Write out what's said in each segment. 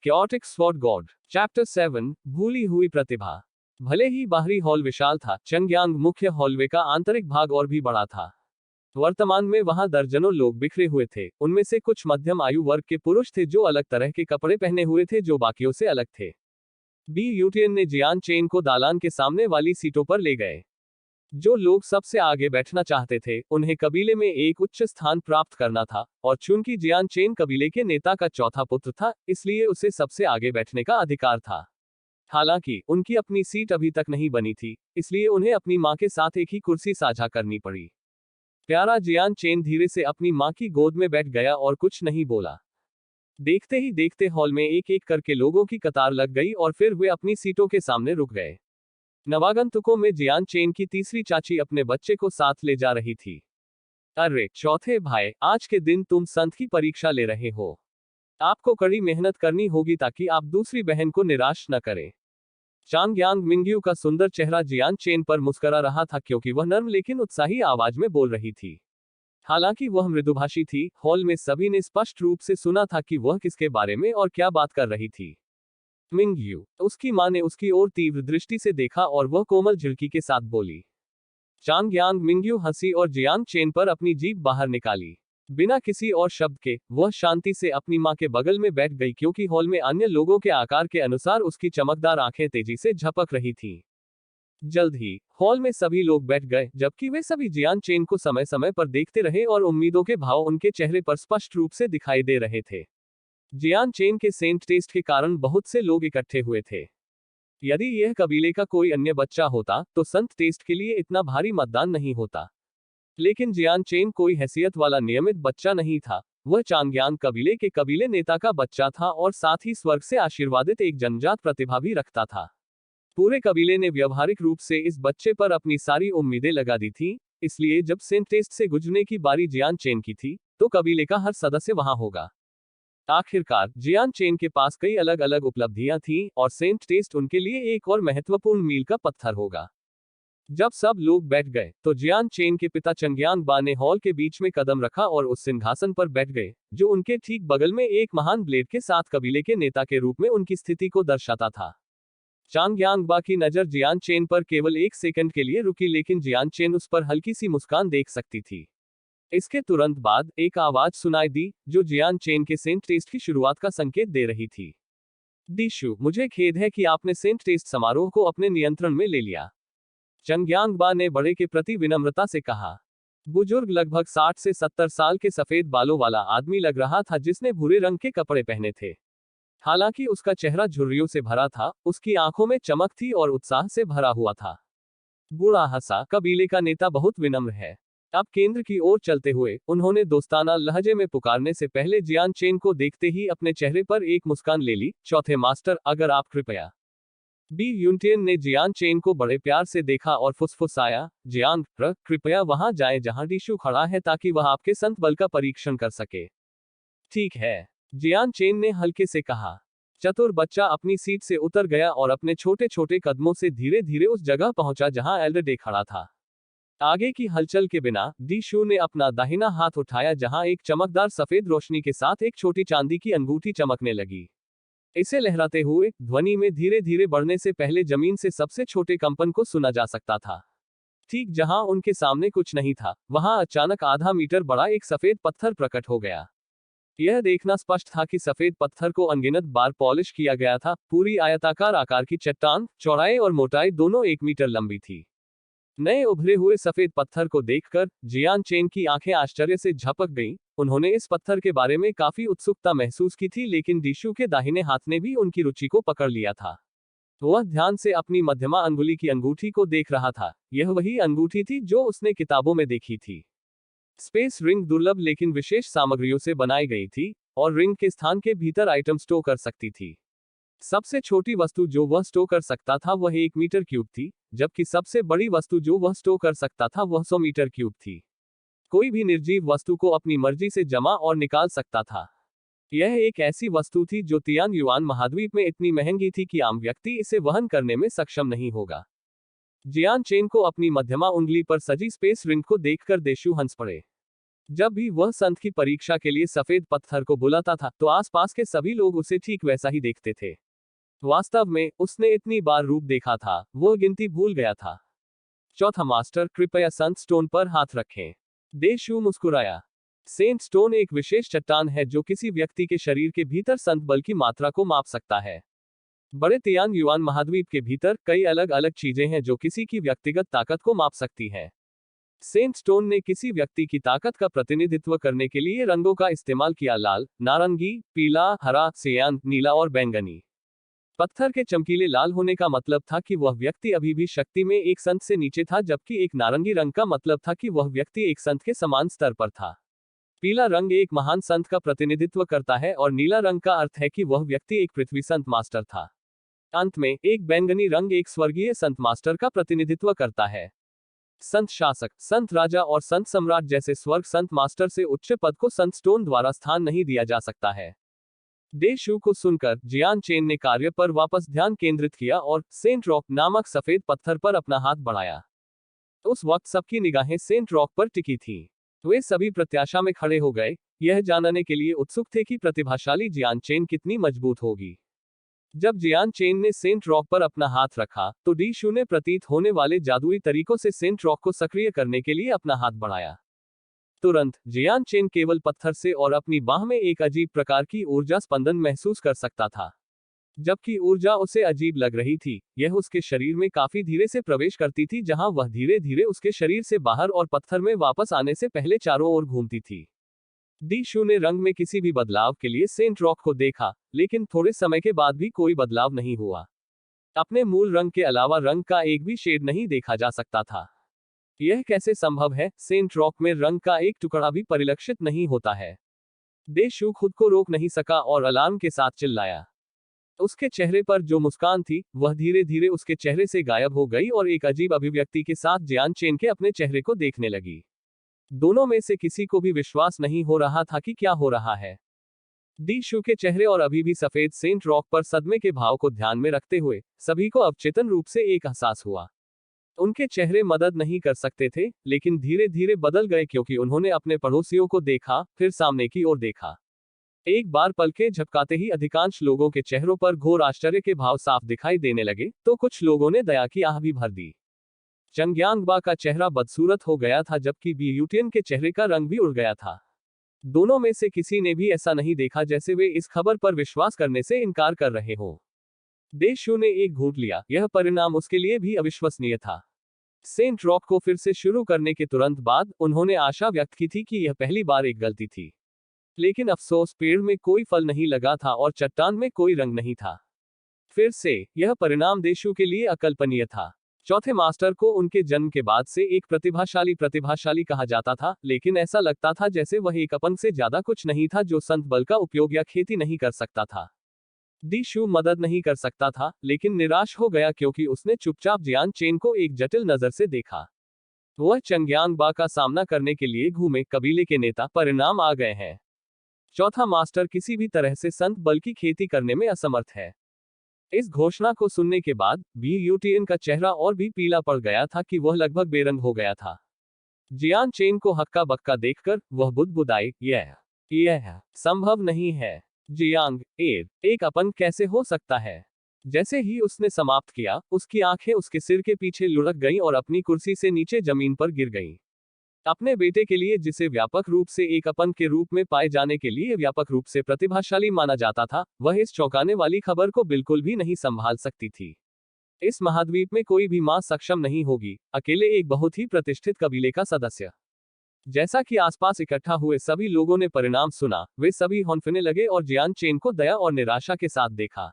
Chaotic Sword God, Chapter 7, भूली हुई प्रतिभा। भले ही बाहरी हॉल विशाल था, चंग्यांग मुख्य हॉलवे का आंतरिक भाग और भी बड़ा था। वर्तमान में वहां दर्जनों लोग बिखरे हुए थे, उनमें से कुछ मध्यम आयु वर्ग के पुरुष थे जो अलग तरह के कपड़े पहने हुए थे जो बाकियों से अलग थे। बी यूटियन ने जियान चेन को दालान के सामने वाली सीटों पर ले गए। जो लोग सबसे आगे बैठना चाहते थे, उन्हें कबीले में एक उच्च स्थान प्राप्त करना था, और चूंकि जियान चेन कबीले के नेता का चौथा पुत्र था, इसलिए उसे सबसे आगे बैठने का अधिकार था। हालांकि उनकी अपनी सीट अभी तक नहीं बनी थी, इसलिए उन्हें अपनी मां के साथ एक ही कुर्सी साझा करनी पड़ी। प्यारा जियान चेन धीरे से अपनी मां की गोद में बैठ गया और कुछ नहीं बोला। देखते ही देखते हॉल में एक एक करके लोगों की कतार लग गई और फिर वे अपनी सीटों के सामने रुक गए। नवागंतुकों में जियान चेन की तीसरी चाची अपने बच्चे को साथ ले जा रही थी। अरे चौथे भाई, आज के दिन तुम संत की परीक्षा ले रहे हो। आपको कड़ी मेहनत करनी होगी ताकि आप दूसरी बहन को निराश न करें। चांगयांग मिंग्यू का सुंदर चेहरा जियान चेन पर मुस्कुरा रहा था क्योंकि वह नर्म लेकिन उत्साही आवाज में बोल रही थी। हालांकि वह मृदुभाषी थी, हॉल में सभी ने स्पष्ट रूप से सुना था कि वह किसके बारे में और क्या बात कर रही थी। मिंग्यू। उसकी मां ने उसकी ओर तीव्र दृष्टि से देखा और वह कोमल झिड़की के साथ बोली। चांगयांग मिंग्यू हंसी और जियांग चेन पर अपनी जीभ बाहर निकाली। बिना किसी और शब्द के वह शांति से अपनी मां के बगल में बैठ गई क्योंकि हॉल में अन्य लोगों के आकार के अनुसार उसकी चमकदार आंखें तेजी से झपक रही थीं। जल्द ही हॉल में सभी लोग बैठ गए, जबकि वे सभी जियान चेन को समय समय पर देखते रहे और उम्मीदों के भाव उनके चेहरे पर स्पष्ट रूप से दिखाई दे रहे थे। जियान चेन के सेंट टेस्ट के कारण बहुत से लोग इकट्ठे हुए थे। यदि यह कबीले का कोई अन्य बच्चा होता तो संत टेस्ट के लिए इतना भारी मतदान नहीं होता। लेकिन जियान चेन कोई हैसियत वाला नियमित बच्चा नहीं था, वह चांगयांग कबीले के कबीले नेता का बच्चा था और साथ ही स्वर्ग से आशीर्वादित एक जन्मजात प्रतिभा भी रखता था। पूरे कबीले ने व्यवहारिक रूप से इस बच्चे पर अपनी सारी उम्मीदें लगा दी थी, इसलिए जब सेंट टेस्ट से गुजरने की बारी जियान चेन की थी, तो कबीले का हर सदस्य वहां होगा। आखिरकार जियान चेन के पास कई अलग अलग उपलब्धियां थीं और सेंट टेस्ट उनके लिए एक और महत्वपूर्ण मील का पत्थर होगा। जब सब लोग बैठ गए तो जियान चेन के पिता चंग्यांग बा ने हॉल के बीच में कदम रखा और उस सिंहासन पर बैठ गए जो उनके ठीक बगल में एक महान ब्लेड के साथ कबीले के नेता के रूप में उनकी स्थिति को दर्शाता था। चांगयांग बा की नजर जियान चेन पर केवल एक सेकंड के लिए रुकी, लेकिन जियान चेन उस पर हल्की सी मुस्कान देख सकती थी। इसके तुरंत बाद एक आवाज सुनाई दी जो जियान चेन के सेंट टेस्ट की शुरुआत का संकेत दे रही थी। डीशु, मुझे खेद है कि आपने सेंट टेस्ट समारोह को अपने नियंत्रण में ले लिया। चंग्यांग बा ने बड़े के प्रति विनम्रता से कहा। बुजुर्ग लगभग 60 से 70 साल के सफेद बालों वाला आदमी लग रहा था जिसने भूरे रंग के कपड़े पहने थे। हालांकि उसका चेहरा झुर्रियों से भरा था, उसकी आंखों में चमक थी और उत्साह से भरा हुआ था। बूढ़ा हंसा, कबीले का नेता बहुत विनम्र है। अब केंद्र की ओर चलते हुए उन्होंने दोस्ताना लहजे में पुकारने से पहले जियान चेन को देखते ही अपने चेहरे पर एक मुस्कान ले ली। चौथे मास्टर, अगर आप कृपया। बी यूटियन ने जियान चेन को बड़े प्यार से देखा और फुसफुसाया, जियांग कृपया वहां जाएं जहां डीशु खड़ा है ताकि वह आपके संत बल का परीक्षण कर सके। ठीक है, जियान चेन ने हल्के से कहा। चतुर बच्चा अपनी सीट से उतर गया और अपने छोटे छोटे कदमों से धीरे धीरे उस जगह पहुंचा जहां एल्डर डे खड़ा था। आगे की हलचल के बिना डीशु ने अपना दाहिना हाथ उठाया जहां एक चमकदार सफेद रोशनी के साथ एक छोटी चांदी की अंगूठी चमकने लगी। इसे लहराते हुए ध्वनि में धीरे धीरे बढ़ने से पहले जमीन से सबसे छोटे कंपन को सुना जा सकता था। ठीक जहां उनके सामने कुछ नहीं था, वहां अचानक आधा मीटर बड़ा एक सफेद पत्थर प्रकट हो गया। यह देखना स्पष्ट था कि सफेद पत्थर को अनगिनत बार पॉलिश किया गया था। पूरी आयताकार आकार की चट्टान, चौड़ाई और मोटाई दोनों 1 मीटर लंबी थी। नए उभरे हुए सफेद पत्थर को देखकर जियान चेन की आंखें आश्चर्य से झपक गईं। उन्होंने इस पत्थर के बारे में काफी उत्सुकता महसूस की थी, लेकिन डीशु के दाहिने हाथ ने भी उनकी रुचि को पकड़ लिया था। वह ध्यान से अपनी मध्यमा अंगुली की अंगूठी को देख रहा था। यह वही अंगूठी थी जो उसने किताबों में देखी थी। स्पेस रिंग दुर्लभ लेकिन विशेष सामग्रियों से बनाई गई थी और रिंग के स्थान के भीतर आइटम स्टोर कर सकती थी। सबसे छोटी वस्तु जो वह स्टोर कर सकता था वह 1 मीटर क्यूब थी, जबकि सबसे बड़ी वस्तु जो वह स्टोर कर सकता था वह 100 मीटर क्यूब थी। कोई भी निर्जीव वस्तु को अपनी मर्जी से जमा और निकाल सकता था। यह एक ऐसी वस्तु थी जो तियान युआन महाद्वीप में इतनी महंगी थी कि आम व्यक्ति इसे वहन करने में सक्षम नहीं होगा। जियान चेन को अपनी मध्यमा उंगली पर सजी स्पेस रिंग को देखकर देशु हंस पड़े। जब भी वह संत की परीक्षा के लिए सफेद पत्थर को बुलाता था तो आसपास के सभी लोग उसे ठीक वैसा ही देखते थे। वास्तव में उसने इतनी बार रूप देखा था, वह गिनती भूल गया था। चौथा मास्टर, कृपया संत स्टोन पर हाथ रखें। देशु मुस्कुराया। सेंट स्टोन एक विशेष चट्टान है जो किसी व्यक्ति के शरीर के भीतर संत बल की मात्रा को माप सकता है। बड़े तियान युआन महाद्वीप के भीतर कई अलग अलग चीजें हैं जो किसी की व्यक्तिगत ताकत को माप सकती हैं। सेंट स्टोन ने किसी व्यक्ति की ताकत का प्रतिनिधित्व करने के लिए रंगों का इस्तेमाल किया, लाल, नारंगी, पीला, हरा, सियान, नीला और बैंगनी। पत्थर के चमकीले लाल होने का मतलब था कि वह व्यक्ति अभी भी शक्ति में एक संत से नीचे था, जबकि एक नारंगी रंग का मतलब था कि वह व्यक्ति एक संत के समान स्तर पर था। पीला रंग एक महान संत का प्रतिनिधित्व करता है और नीला रंग का अर्थ है कि वह व्यक्ति एक पृथ्वी संत मास्टर था। अंत में एक बैंगनी रंग एक स्वर्गीय संत मास्टर का प्रतिनिधित्व करता है। संत शासक, संत राजा और संत सम्राट जैसे स्वर्ग संत मास्टर से उच्च पद को संत स्टोन द्वारा स्थान नहीं दिया जा सकता है। देशु को सुनकर जियान चेन ने कार्य पर वापस ध्यान केंद्रित किया और सेंट रॉक नामक सफेद पत्थर पर अपना हाथ बढ़ाया। उस वक्त सबकी निगाहें सेंट रॉक पर टिकी थी। वे सभी प्रत्याशा में खड़े हो गए, यह जानने के लिए उत्सुक थे कि प्रतिभाशाली जियान चेन कितनी मजबूत होगी। जब जियान चेन ने सेंट रॉक पर अपना हाथ रखा तो डीशू ने प्रतीत होने वाले जादुई तरीकों से सेंट रॉक को सक्रिय करने के लिए अपना हाथ बढ़ाया। तुरंत जियान चेन केवल पत्थर से और अपनी बाह में एक अजीब प्रकार की ऊर्जा स्पंदन महसूस कर सकता था। जबकि ऊर्जा उसे अजीब लग रही थी, यह उसके शरीर में काफी धीरे से प्रवेश करती थी, जहां वह धीरे धीरे उसके शरीर से बाहर और पत्थर में वापस आने से पहले चारों ओर घूमती थी। डीशू ने रंग में किसी भी बदलाव के लिए सेंट रॉक को देखा, लेकिन थोड़े समय के बाद भी कोई बदलाव नहीं हुआ। अपने मूल रंग के अलावा रंग का एक भी शेड नहीं देखा जा सकता था। यह कैसे संभव है? सेंट रॉक में रंग का एक टुकड़ा भी परिलक्षित नहीं होता है। डीशू खुद को रोक नहीं सका और अलार्म के साथ चिल्लाया। उसके चेहरे पर जो मुस्कान थी, वह धीरे धीरे उसके चेहरे से गायब हो गई और एक अजीब अभिव्यक्ति के साथ जियान चेन के अपने चेहरे को देखने लगी। दोनों में से किसी को भी विश्वास नहीं हो रहा था कि क्या हो रहा है। डीशू के चेहरे और अभी भी सफेद सेंट रॉक पर सदमे के भाव को ध्यान में रखते हुए सभी को अवचेतन रूप से एक एहसास हुआ। उनके चेहरे मदद नहीं कर सकते थे, लेकिन धीरे धीरे बदल गए क्योंकि उन्होंने अपने पड़ोसियों को देखा, फिर सामने की ओर देखा। एक बार पलकें झपकाते ही अधिकांश लोगों के चेहरों पर घोर आश्चर्य के भाव साफ दिखाई देने लगे, तो कुछ लोगों ने दया की आह भी भर दी। चंग्यांगबा का चेहरा बदसूरत हो गया था, जबकि बियूटियन के चेहरे का रंग भी उड़ गया था। दोनों में से किसी ने भी ऐसा नहीं देखा जैसे वे इस खबर पर विश्वास करने से इनकार कर रहे हो। देशु ने एक घूंट लिया, यह परिणाम उसके लिए भी अविश्वसनीय था। सेंट रॉक को फिर से शुरू करने के तुरंत बाद उन्होंने आशा व्यक्त की थी कि यह पहली बार एक गलती थी। लेकिन अफसोस, पेड़ में कोई फल नहीं लगा था और चट्टान में कोई रंग नहीं था। फिर से यह परिणाम देशु के लिए अकल्पनीय था। चौथे मास्टर को उनके जन्म के बाद से एक प्रतिभाशाली कहा जाता था, लेकिन ऐसा लगता था जैसे वह एक अपंग से ज्यादा कुछ नहीं था जो संत बल का उपयोग या खेती नहीं कर सकता था। डीशू मदद नहीं कर सकता था, लेकिन निराश हो गया क्योंकि उसने चुपचाप जियान चेन को एक जटिल नजर से देखा। वह चंग्यांगबा का सामना करने के लिए घूमे कबीले के नेता परिणाम आ गए हैं। चौथा मास्टर किसी भी तरह से संत बल की खेती करने में असमर्थ है। इस घोषणा को सुनने के बाद बियूटियन का चेहरा और भी पीला पड़ गया था कि वह लगभग बेरंग हो गया था। जियान चेन को हक्का बक्का देखकर वह बुदबुदाई, यह संभव नहीं है। जियांग एर एक अपंग कैसे हो सकता है? जैसे ही उसने समाप्त किया, उसकी आंखें उसके सिर के पीछे लुढ़क गईं और अपनी कुर्सी से नीचे जमीन पर गिर गईं। अपने बेटे के लिए, जिसे व्यापक रूप से एक अपंग के रूप में पाए जाने के लिए व्यापक रूप से प्रतिभाशाली माना जाता था, वह इस चौंकाने वाली खबर को बिल्कुल भी नहीं संभाल सकती थी। इस महाद्वीप में कोई भी मां सक्षम नहीं होगी, अकेले एक बहुत ही प्रतिष्ठित कबीले का सदस्य। जैसा कि आसपास इकट्ठा हुए सभी लोगों ने परिणाम सुना, वे सभी हौंफने लगे और जियान चेन को दया और निराशा के साथ देखा।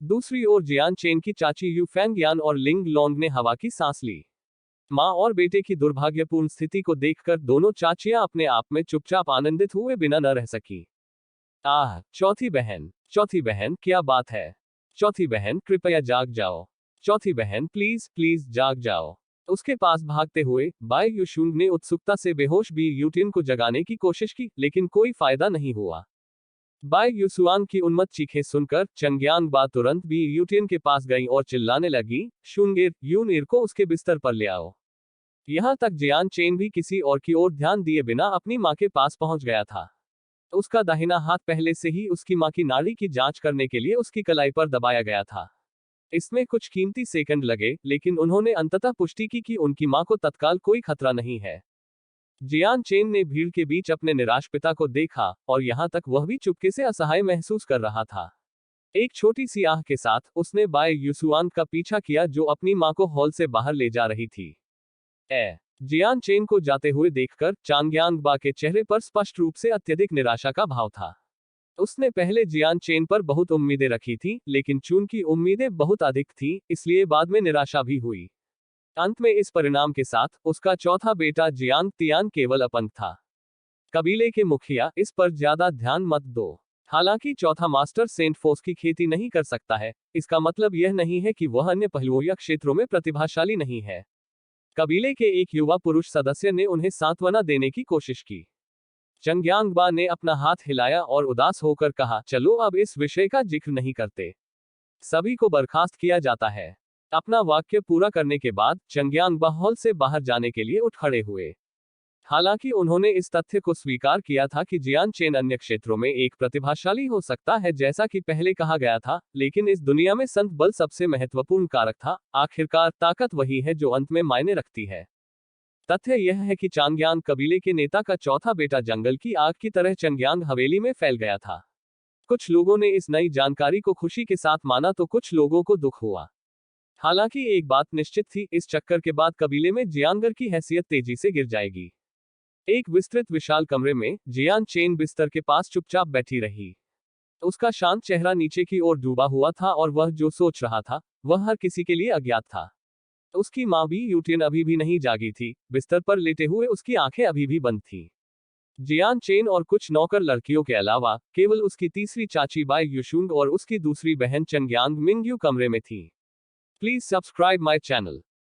दूसरी ओर जियान चेन की चाची यू फैंगयान और लिंग लोंग ने हवा की सांस ली। मां और बेटे की दुर्भाग्यपूर्ण स्थिति को देखकर दोनों चाचियां अपने आप में चुपचाप आनंदित हुए बिना न रह सकी। चौथी बहन, क्या बात है? चौथी बहन, कृपया जाग जाओ। चौथी बहन, प्लीज प्लीज जाग जाओ। उसके पास भागते हुए बाय युशुंग ने उत्सुकता से बेहोश बियूटियन को जगाने की कोशिश की, लेकिन कोई फायदा नहीं हुआ। बाय युसुआंग की उन्मत्त चीखें सुनकर चंग्यांगबा तुरंत बियूटियन के पास गई और चिल्लाने लगी, शुंगेर, यूनिर को उसके बिस्तर पर ले आओ। यहाँ तक जियान चेन भी किसी और की ओर ध्यान दिए बिना अपनी माँ के पास पहुंच गया था। उसका दाहिना हाथ पहले से ही उसकी माँ की नाड़ी की जांच करने के लिए उसकी कलाई पर दबाया गया था। इसमें कुछ कीमती सेकंड लगे, लेकिन उन्होंने अंततः पुष्टि की कि उनकी माँ को तत्काल कोई खतरा नहीं है। जियान चेन ने भीड़ के बीच अपने निराश पिता को देखा, और यहाँ तक वह भी चुपके से असहाय महसूस कर रहा था। एक छोटी सी आह के साथ उसने बाय यूसुआन का पीछा किया, जो अपनी माँ को हॉल से बाहर ले जा रही थी। जियान चेन को जाते हुए देखकर चांग्यांग बा के चेहरे पर स्पष्ट रूप से अत्यधिक निराशा का भाव था। उसने पहले जियान चेन पर बहुत उम्मीदें रखी थी, लेकिन चूंकि उम्मीदें बहुत अधिक थीं, इसलिए बाद में निराशा भी हुई। अंत में इस परिणाम के साथ उसका चौथा बेटा जियांग तियान केवल अपंग था। कबीले के मुखिया, इस पर ज्यादा ध्यान मत दो। हालांकि चौथा मास्टर सेंट फोस की खेती नहीं कर सकता है, इसका मतलब यह नहीं है कि वह अन्य पहलुओं या क्षेत्रों में प्रतिभाशाली नहीं है। कबीले के एक युवा पुरुष सदस्य ने उन्हें सांत्वना देने की कोशिश की। चंग्यांगबा ने अपना हाथ हिलाया और उदास होकर कहा, चलो अब इस विषय का जिक्र नहीं करते। सभी को बर्खास्त किया जाता है। अपना वाक्य पूरा करने के बाद चंग्यांगबा हॉल से बाहर जाने के लिए उठ खड़े हुए। हालांकि उन्होंने इस तथ्य को स्वीकार किया था कि जियान चेन अन्य क्षेत्रों में एक प्रतिभाशाली हो सकता है, जैसा कि पहले कहा गया था, लेकिन इस दुनिया में संत बल सबसे महत्वपूर्ण कारक था। आखिरकार ताकत वही है जो अंत में मायने रखती है। तथ्य यह है कि चांग्यांग कबीले के नेता का चौथा बेटा जंगल की आग की तरह चंग्यांग हवेली में फैल गया था। कुछ लोगों ने इस नई जानकारी को खुशी के साथ माना तो कुछ लोगों को दुख हुआ। हालांकि एक बात निश्चित थी, इस चक्कर के बाद कबीले में जियांगर की हैसियत तेजी से गिर जाएगी। एक विस्तृत विशाल कमरे में जियान चेन बिस्तर के पास चुपचाप बैठी रही। उसका शांत चेहरा नीचे की ओर डूबा हुआ था, और वह जो सोच रहा था वह हर किसी के लिए अज्ञात था। उसकी माँ भी यूटियन अभी भी नहीं जागी थी। बिस्तर पर लेटे हुए उसकी आंखें अभी भी बंद थीं। जियान चेन और कुछ नौकर लड़कियों के अलावा केवल उसकी तीसरी चाची बाय यूशुंग और उसकी दूसरी बहन चंग्यांग मिंगयू कमरे में थी। Please subscribe my channel.